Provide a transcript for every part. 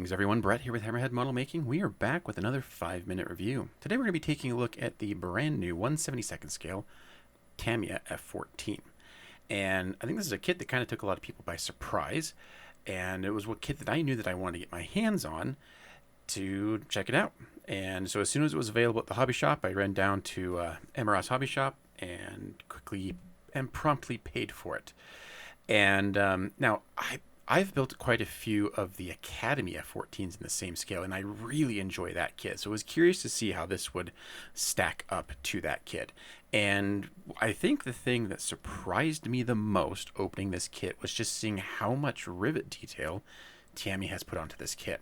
Greetings everyone, Brett here with Hammerhead Model Making. We are back with another 5-minute review. Today we're going to be taking a look at the brand new 1/72nd scale Tamiya F-14. And I think this is a kit that kind of took a lot of people by surprise. And it was a kit that I knew that I wanted to get my hands on to check it out. And so as soon as it was available at the hobby shop, I ran down to MRS Hobby Shop and quickly and promptly paid for it. And now I've built quite a few of the Academy F-14s in the same scale, and I really enjoy that kit. So I was curious to see how this would stack up to that kit. And I think the thing that surprised me the most opening this kit was just seeing how much rivet detail Tamiya has put onto this kit.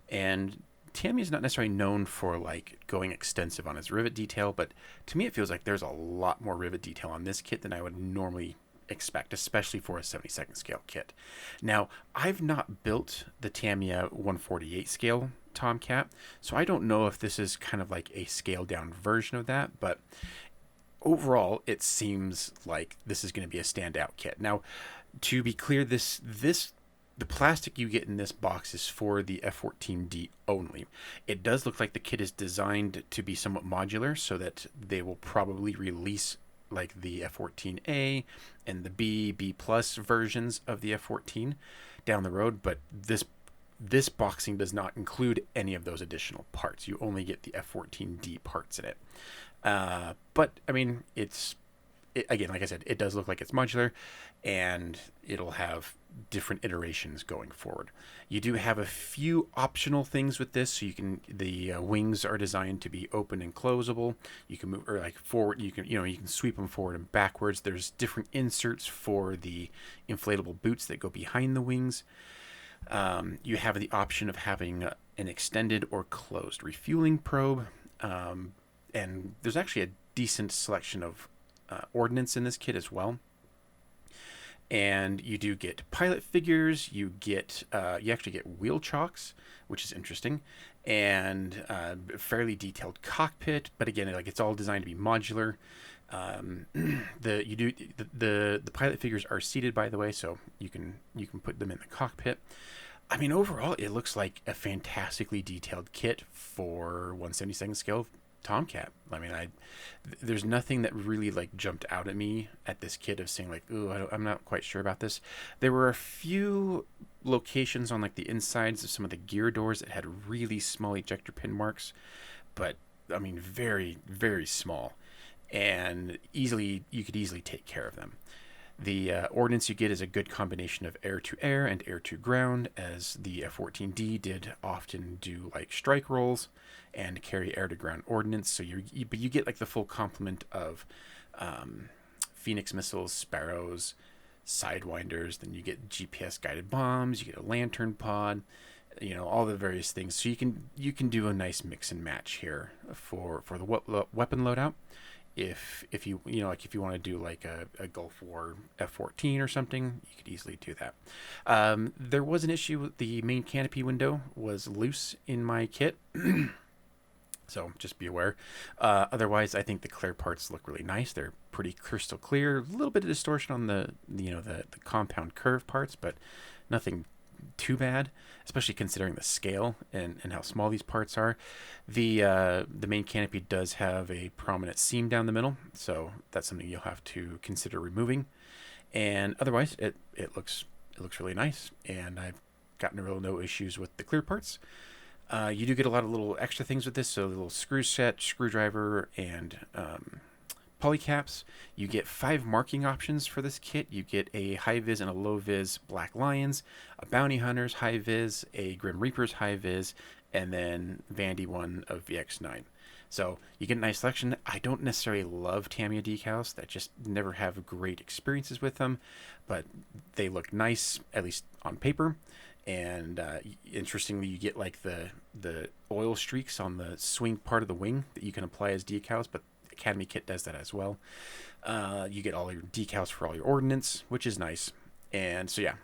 And Tamiya is not necessarily known for like going extensive on its rivet detail, but to me it feels like there's a lot more rivet detail on this kit than I would normally expect, especially for a 72nd scale kit. Now, I've not built the Tamiya 148 scale Tomcat, so I don't know if this is kind of like a scaled down version of that, but overall it seems like this is going to be a standout kit. Now, to be clear, the plastic you get in this box is for the F-14D only. It does look like the kit is designed to be somewhat modular so that they will probably release like the F-14A and the B plus versions of the F-14 down the road, but this boxing does not include any of those additional parts. You only get the F-14D parts in it. But I mean, again, like I said, it does look like it's modular, and it'll have different iterations going forward. You do have a few optional things with this, so you can the wings are designed to be open and closable. You can move or like forward. You can sweep them forward and backwards. There's different inserts for the inflatable boots that go behind the wings. You have the option of having an extended or closed refueling probe, and there's actually a decent selection of ordnance in this kit as well. And you do get pilot figures. You actually get wheel chocks, which is interesting, and fairly detailed cockpit. But again, like it's all designed to be modular. The pilot figures are seated, by the way, so you can put them in the cockpit. I mean, overall, it looks like a fantastically detailed kit for 1/72nd scale Tomcat. I mean, there's nothing that really like jumped out at me at this kit of saying like, ooh, I'm not quite sure about this. There were a few locations on like the insides of some of the gear doors that had really small ejector pin marks, but I mean, very, very small, and you could easily take care of them. The ordnance you get is a good combination of air-to-air and air-to-ground, as the F-14D did often do like strike rolls and carry air-to-ground ordnance. So but you get like the full complement of Phoenix missiles, Sparrows, Sidewinders. Then you get GPS-guided bombs. You get a lantern pod. All the various things. So you can do a nice mix and match here for the weapon loadout. If you want to do like a Gulf War F-14 or something, you could easily do that. There was an issue with the main canopy window was loose in my kit, so just be aware. Otherwise, I think the clear parts look really nice. They're pretty crystal clear. A little bit of distortion on the compound curve parts, but nothing too bad, especially considering the scale and how small these parts are. The main canopy does have a prominent seam down the middle, so that's something you'll have to consider removing. And otherwise, it looks really nice, and I've gotten no issues with the clear parts. You do get a lot of little extra things with this, so a little screw set, screwdriver, and polycaps. You get 5 marking options for this kit. You get a high vis and a low vis Black Lions, a Bounty Hunter's high vis, a Grim Reaper's high vis, and then Vandy 1 of VX9. So you get a nice selection. I don't necessarily love Tamiya decals. I just never have great experiences with them, but they look nice, at least on paper. And interestingly, you get like the oil streaks on the swing part of the wing that you can apply as decals, but Academy kit does that as well. You get all your decals for all your ordnance, which is nice. And so yeah,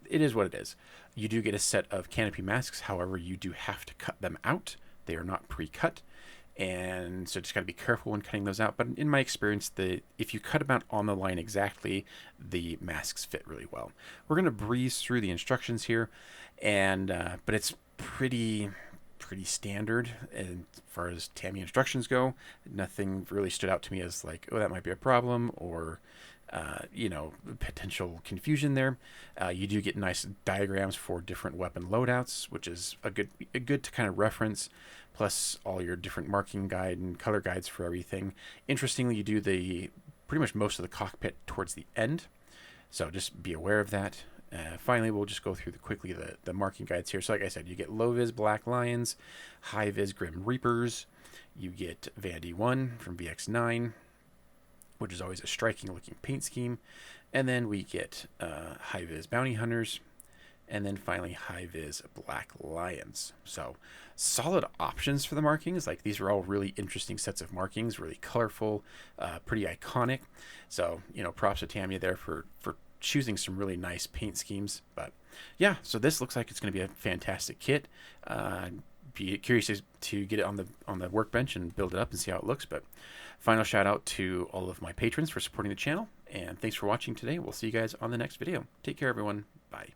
it is what it is. You do get a set of canopy masks. However, you do have to cut them out. They are not pre-cut, and so just got to be careful when cutting those out. But in my experience, if you cut them out on the line exactly, the masks fit really well. We're going to breeze through the instructions here, and but it's pretty standard as far as Tamiya instructions go. Nothing really stood out to me as like, oh, that might be a problem, or potential confusion there. You do get nice diagrams for different weapon loadouts, which is a good to kind of reference, plus all your different marking guide and color guides for everything. Interestingly, you do the pretty much most of the cockpit towards the end, so just be aware of that. Finally, we'll just go through quickly the marking guides here. So like I said, you get low vis Black Lions, high vis Grim Reapers, you get Vandy 1 from VX9, which is always a striking looking paint scheme, and then we get high vis Bounty Hunters, and then finally high vis Black Lions. So solid options for the markings. Like, these are all really interesting sets of markings, really colorful, pretty iconic. So props to Tamiya there for choosing some really nice paint schemes. But yeah, so this looks like it's going to be a fantastic kit. Be curious to get it on the workbench and build it up and see how it looks. But final shout out to all of my patrons for supporting the channel, and thanks for watching today. We'll see you guys on the next video. Take care, everyone. Bye.